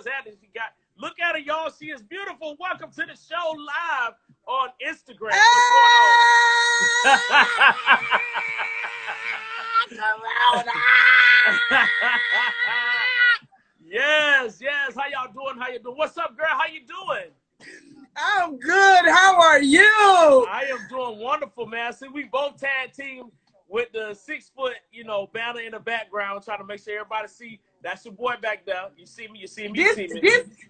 was at it. She got, look at her, y'all. She is beautiful. Welcome to the show live on Instagram. What's going on? Yes. How y'all doing? How you doing? What's up, girl? How you doing? I'm good. How are you? I am doing wonderful, man. See, we both tag team with the 6 foot, banner in the background, trying to make sure everybody see that's your boy back there. You see me, you see me, you see me.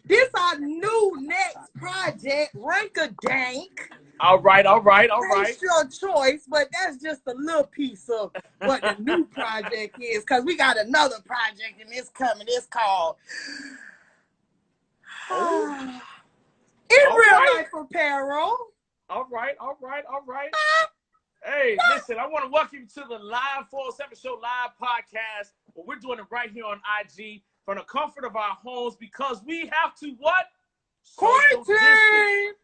This our new next project, Rank-a-Dank. All right. It's your choice, but that's just a little piece of what the new project is, because we got another project and it's coming. It's called In Real Life Apparel. All right. Hey, listen, I want to welcome you to the Live 407 Show Live podcast. Well, we're doing it right here on IG from the comfort of our homes because we have to what? Quarantine.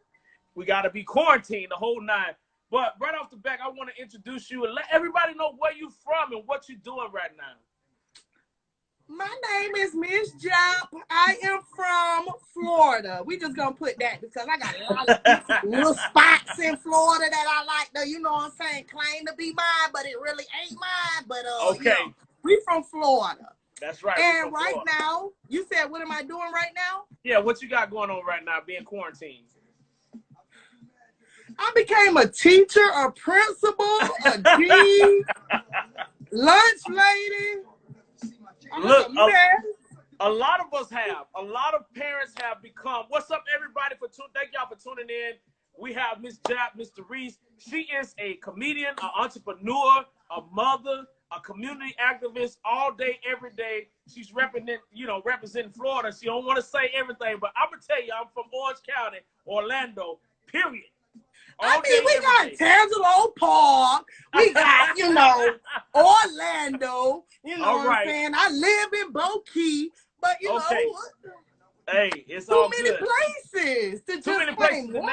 We got to be quarantined the whole night. But right off the back, I want to introduce you and let everybody know where you're from and what you're doing right now. My name is Miss Jap. I am from Florida. We just gonna put that because I got a lot of little spots in Florida that I like to, you know what I'm saying, claim to be mine, but it really ain't mine. But okay. We from Florida. That's right. And right now, you said, what am I doing right now? Yeah, what you got going on right now, being quarantined? I became a teacher, a principal, a dean, lunch lady. Look, a lot of us have. A lot of parents have become. What's up, everybody? Thank y'all for tuning in. We have Miss Jap, Mr. Reese. She is a comedian, an entrepreneur, a mother, a community activist all day, every day. She's representing Florida. She don't want to say everything, but I'm gonna tell you, I'm from Orange County, Orlando, period. We got Tangelo Park. We got, Orlando. You know what I'm saying? I live in Bokeh, but you know, hey, it's all too many good. Places to just name one.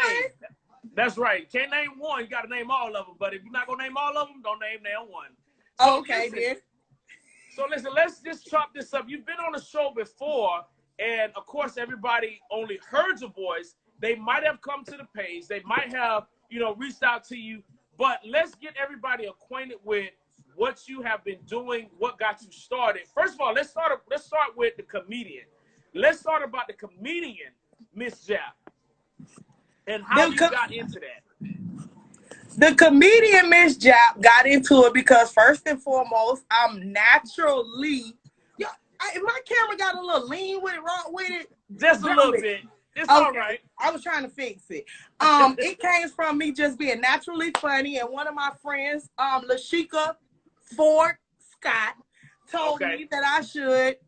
That's right. Can't name one. You got to name all of them. But if you're not gonna name all of them, don't name one. Okay, then. So listen, let's just chop this up. You've been on the show before, and of course, everybody only heard your voice. They might have come to the page. They might have, reached out to you. But let's get everybody acquainted with what you have been doing, what got you started. First of all, let's start with the comedian. Let's start about the comedian, Miss Jap, and how you got into that. The comedian Miss Jap got into it because first and foremost, I'm naturally. My camera got a little lean with it, wrong with it. Just a little bit. It's all right. I was trying to fix it. It came from me just being naturally funny, and one of my friends, Lashika Ford Scott, told me that I should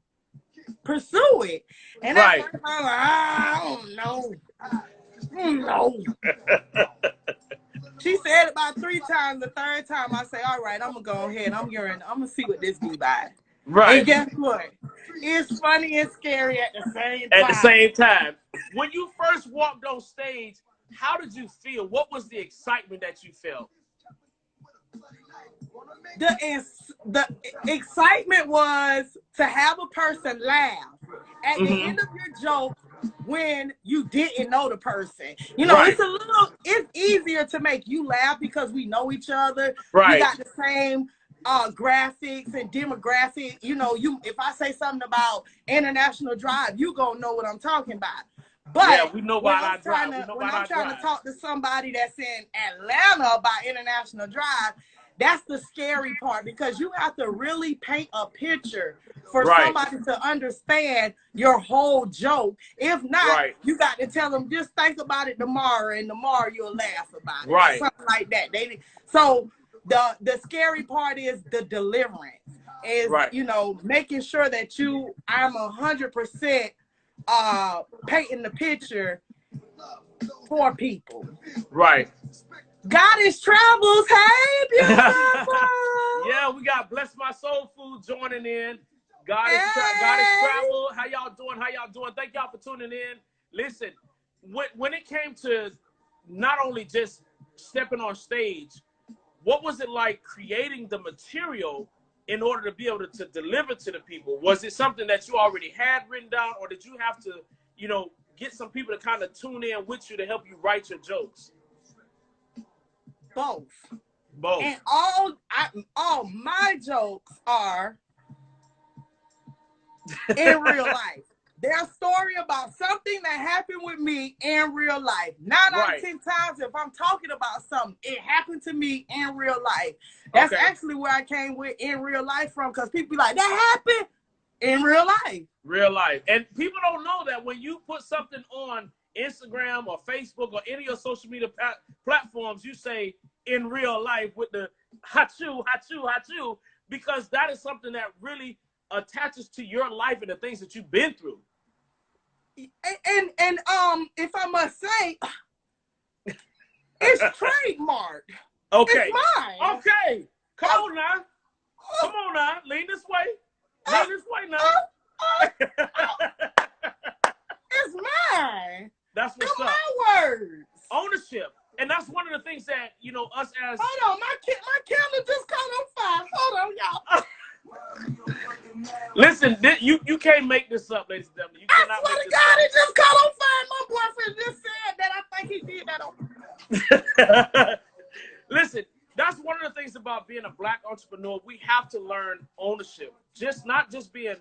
pursue it. And at first I was like, I don't know. She said it about 3 times. The third time I say, all right, I'm gonna go ahead. I'm gonna see what this be by. Right. And guess what? It's funny and scary at the same time. At the same time. When you first walked on stage, how did you feel? What was the excitement that you felt? The excitement was to have a person laugh at the end of your joke when you didn't know the person. It's easier to make you laugh because we know each other. Right. We got the same graphics and demographic. If I say something about International Drive, you gonna know what I'm talking about. But we know about our drive. When I'm trying to talk to somebody that's in Atlanta about International Drive, that's the scary part, because you have to really paint a picture for somebody to understand your whole joke. If not, you got to tell them, just think about it tomorrow, and tomorrow you'll laugh about it. Right. Something like that. So the scary part is the deliverance. Is, making sure that I'm 100% painting the picture for people. Right. Goddess Travels, hey, beautiful. Yeah, we got Bless My Soul Food joining in. Goddess Travel, how y'all doing? Thank y'all for tuning in. Listen, when it came to not only just stepping on stage, what was it like creating the material in order to be able to deliver to the people? Was it something that you already had written down, or did you have to, you know, get some people to kind of tune in with you to help you write your jokes? Both. Both. And all my jokes are in real life. They're a story about something that happened with me in real life. 9 out of 10 times, if I'm talking about something, it happened to me in real life. That's actually where I came with in real life from, because people be like, that happened in real life. Real life. And people don't know that when you put something on Instagram or Facebook or any of your social media platforms, you say in real life with the hachu, hachu, hachu, because that is something that really attaches to your life and the things that you've been through. And if I must say, it's trademarked. Okay. It's mine. Okay. Come on now. Come on now. Lean this way. Lean this way now. It's mine. That's what's They're up. my words. Ownership. And that's one of the things that, you know, us as... Hold on. My camera just caught on fire. Hold on, y'all. Listen, you can't make this up, ladies and gentlemen. You cannot I swear make to this God, up. it just caught on fire. My boyfriend just said that. I think he did that on. Listen, that's one of the things about being a Black entrepreneur. We have to learn ownership. Not just being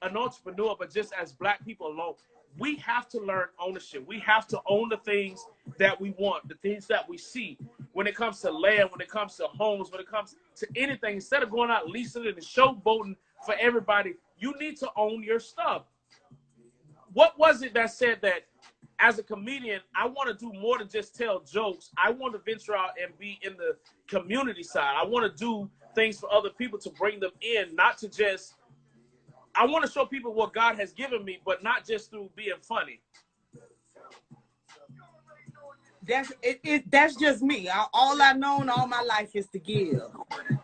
an entrepreneur, but just as Black people alone. We have to learn ownership. We have to own the things that we want, the things that we see. When it comes to land, when it comes to homes, when it comes to anything, instead of going out leasing it and showboating for everybody, you need to own your stuff. What was it that said that as a comedian, I want to do more than just tell jokes? I want to venture out and be in the community side. I want to do things for other people to bring them in, not to just... I want to show people what God has given me, but not just through being funny. That's just me. All I've known all my life is to give.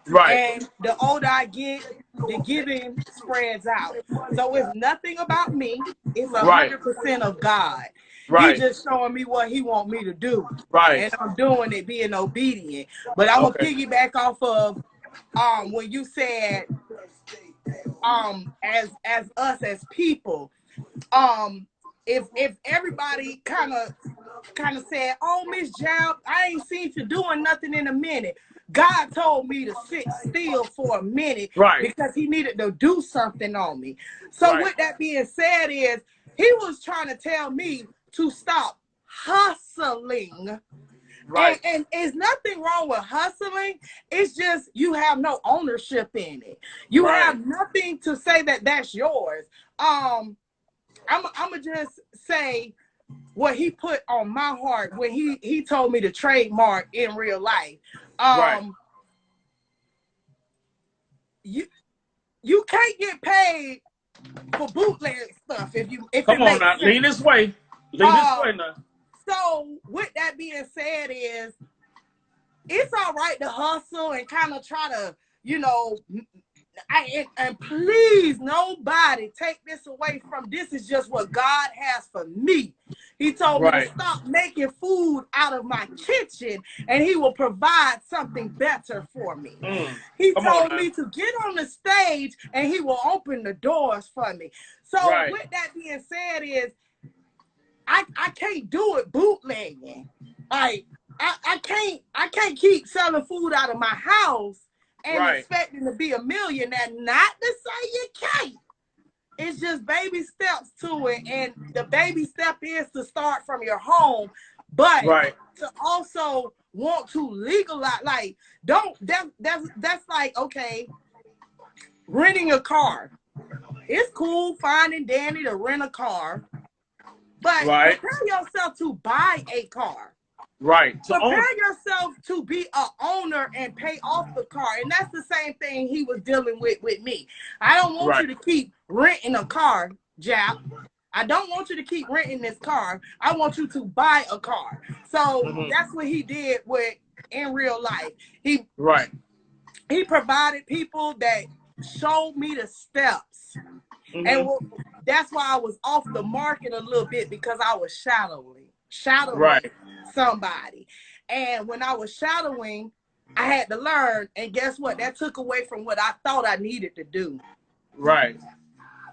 Right. And the older I get, the giving spreads out. So it's nothing about me. It's 100% of God. Right. He's just showing me what he want me to do. Right. And I'm doing it, being obedient. But I'm going to piggyback off of when you said, as us as people, if everybody kind of said, oh, Miss Jab, I ain't seen you doing nothing in a minute. God told me to sit still for a minute because he needed to do something on me. So with that being said is, he was trying to tell me to stop hustling. Right. And there's nothing wrong with hustling. It's just you have no ownership in it. You have nothing to say that that's yours. I'm gonna just say what he put on my heart when he told me to trademark in real life. You can't get paid for bootleg stuff if Come on now, lean this way. Lean this way now. So with that being said is, it's all right to hustle and kind of try to, you know, and please nobody take this away from, this is just what God has for me. He told me to stop making food out of my kitchen and he will provide something better for me. He told me to get on the stage and he will open the doors for me. So with that being said is, I can't do it bootlegging. Like I can't keep selling food out of my house and expecting to be a millionaire. Not to say you can't. It's just baby steps to it, and the baby step is to start from your home, but to also want to legalize. Like that's like, okay, renting a car. It's cool, fine and dandy to rent a car. But prepare yourself to buy a car. Prepare yourself to be an owner and pay off the car. And that's the same thing he was dealing with me. I don't want you to keep renting a car, Jap. I don't want you to keep renting this car. I want you to buy a car. So that's what he did with in real life. He provided people that showed me the steps. And that's why I was off the market a little bit, because I was shadowing somebody. And when I was shadowing, I had to learn, and guess what? That took away from what I thought I needed to do. Right.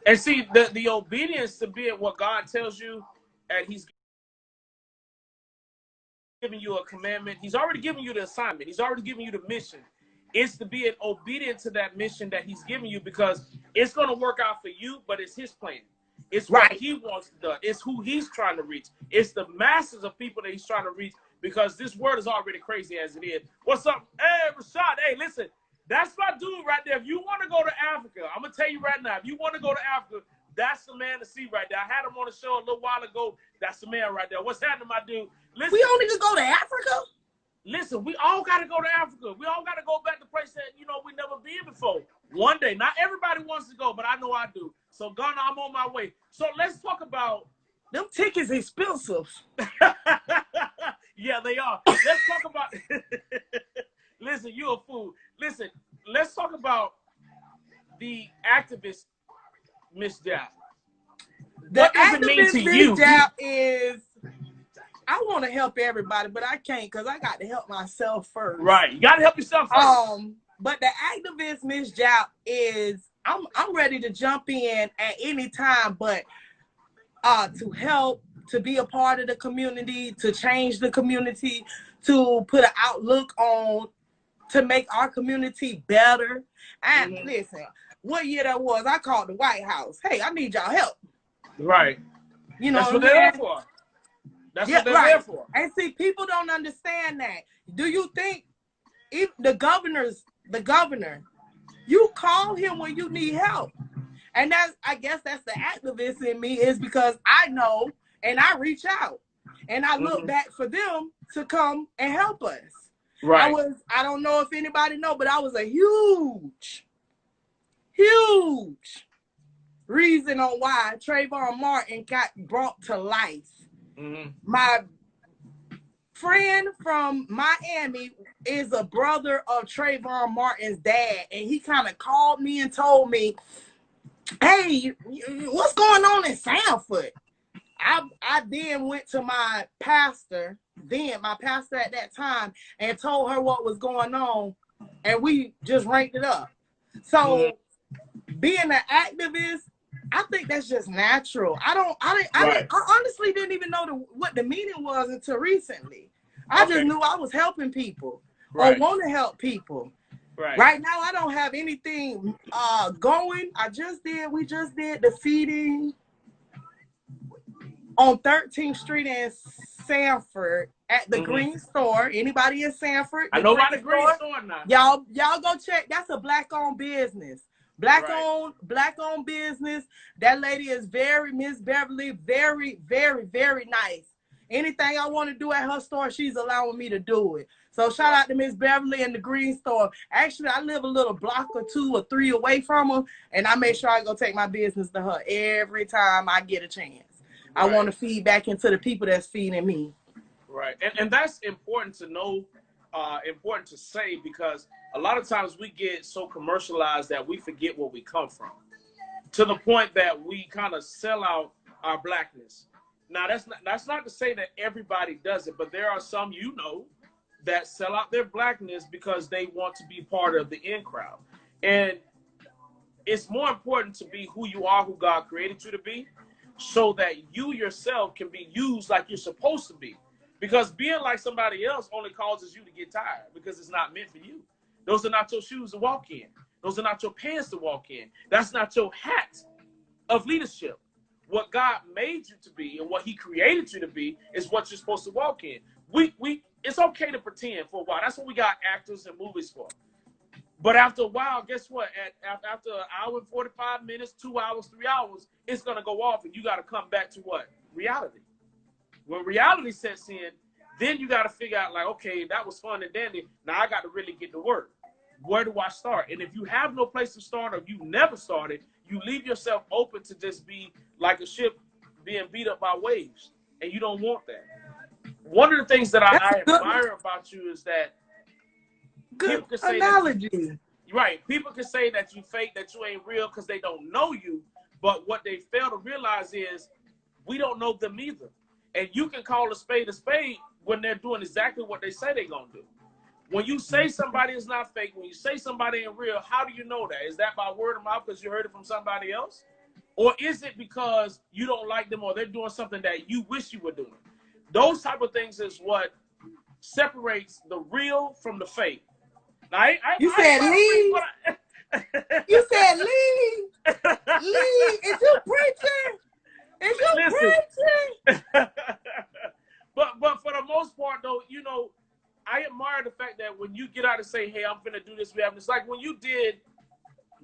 And see, the obedience to be at what God tells you, and He's giving you a commandment. He's already given you the assignment. He's already given you the mission. It's to be obedient to that mission that He's giving you, because it's going to work out for you, but it's His plan. It's what He wants to do. It's who He's trying to reach. It's the masses of people that He's trying to reach, because this world is already crazy as it is. What's up? Hey, Rashad. Hey, listen, that's my dude right there. If you want to go to Africa, I'm going to tell you right now, if you want to go to Africa, that's the man to see right there. I had him on the show a little while ago. That's the man right there. What's happening, my dude? Listen, we don't need to go to Africa? Listen, we all got to go to Africa. We all got to go back to places that, we never been before. One day. Not everybody wants to go, but I know I do. So, Ghana, I'm on my way. So, let's talk about... Them tickets expensive. Yeah, they are. Let's talk about... Listen, you a fool. Listen, let's talk about the activist Miss Jap. The activist Miss Jap is... I want to help everybody, but I can't because I got to help myself first. Right. You got to help yourself first. But the activist Miss Jap is... I'm ready to jump in at any time, but to help, to be a part of the community, to change the community, to put an outlook on, to make our community better. And listen, what year that was, I called the White House. Hey, I need y'all help. Right. That's what they're there for. That's what they're there for. And see, people don't understand that. Do you think if the governor, you call him when you need help? And I guess that's the activist in me, is because I know and I reach out and I look back for them to come and help us. Right. I don't know if anybody know, but I was a huge reason on why Trayvon Martin got brought to life. My friend from Miami is a brother of Trayvon Martin's dad, and he kind of called me and told me, hey, what's going on in Sanford? I then went to my pastor at that time, and told her what was going on, and we just ranked it up. So being an activist, I think that's just natural. I honestly didn't even know what the meaning was until recently. I just knew I was helping people or want to help people. Right now, I don't have anything going. We just did the feeding on 13th Street in Sanford at the Green Store. Anybody in Sanford? I know about the Green Store now. Y'all go check. That's a Black-owned business. Black-owned business. That lady is Miss Beverly, very, very, very nice. Anything I want to do at her store, she's allowing me to do it. So shout out to Miss Beverly and the Green Store. Actually, I live a little block or 2 or 3 away from her, and I make sure I go take my business to her every time I get a chance. I want to feed back into the people that's feeding me. Right, and that's important to know, important to say, because a lot of times we get so commercialized that we forget where we come from, to the point that we kind of sell out our Blackness. Now, that's not to say that everybody does it, but there are some, that sell out their Blackness because they want to be part of the in crowd. And it's more important to be who you are, who God created you to be, so that you yourself can be used like you're supposed to be. Because being like somebody else only causes you to get tired, because it's not meant for you. Those are not your shoes to walk in. Those are not your pants to walk in. That's not your hat of leadership. What God made you to be and what He created you to be is what you're supposed to walk in. It's okay to pretend for a while. That's what we got actors and movies for. But after a while, guess what? After an hour and 45 minutes, 2 hours, 3 hours, it's going to go off, and you got to come back to what? Reality. When reality sets in, then you got to figure out, like, okay, that was fun and dandy. Now I got to really get to work. Where do I start? And if you have no place to start, or you never started, you leave yourself open to just be like a ship being beat up by waves, and you don't want that. One of the things that I admire about you is that people can say analogy. People can say that you fake, that you ain't real because they don't know you, but what they fail to realize is we don't know them either. And you can call a spade when they're doing exactly what they say they're gonna do. when you say somebody is not fake, when you say somebody ain't real, how do you know that? Is that by word of mouth because you heard it from somebody else? Or is it because you don't like them or they're doing something that you wish you were doing? Those type of things is what separates the real from the fake. Now, you said Lee. You said Lee. Lee, is you preaching? Is you preaching? But for the most part, though, you know, I admire the fact that when you get out and say, hey, I'm finna do this, it's like when you did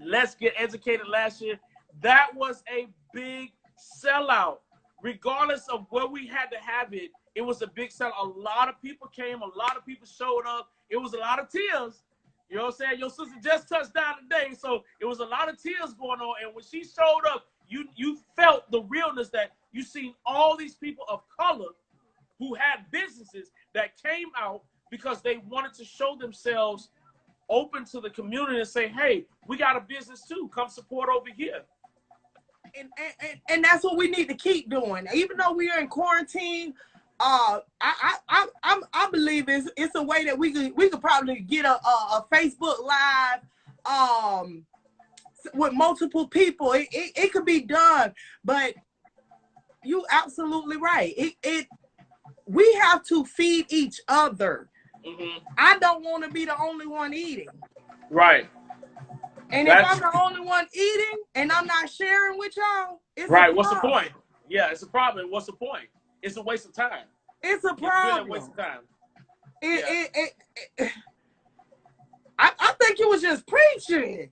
Let's Get Educated last year, that was a big sellout. Regardless of where we had to have it, it was a big sellout. A lot of people came, a lot of people showed up. It was a lot of tears. You know what I'm saying? Your sister just touched down today, so it was a lot of tears going on. And when she showed up, you felt the realness that you seen all these people of color who had businesses that came out because they wanted to show themselves open to the community and say, hey, we got a business too. Come support over here. And that's what we need to keep doing. Even though we are in quarantine, I believe it's a way that we could probably get a Facebook Live with multiple people. It could be done, but you absolutely right. We have to feed each other. Mm-hmm. I don't want to be the only one eating. Right. And if I'm the only one eating and I'm not sharing with y'all, it's right. What's the point? Yeah, it's a problem. What's the point? It's a waste of time. It's a problem. It's really a waste of time. I think you was just preaching.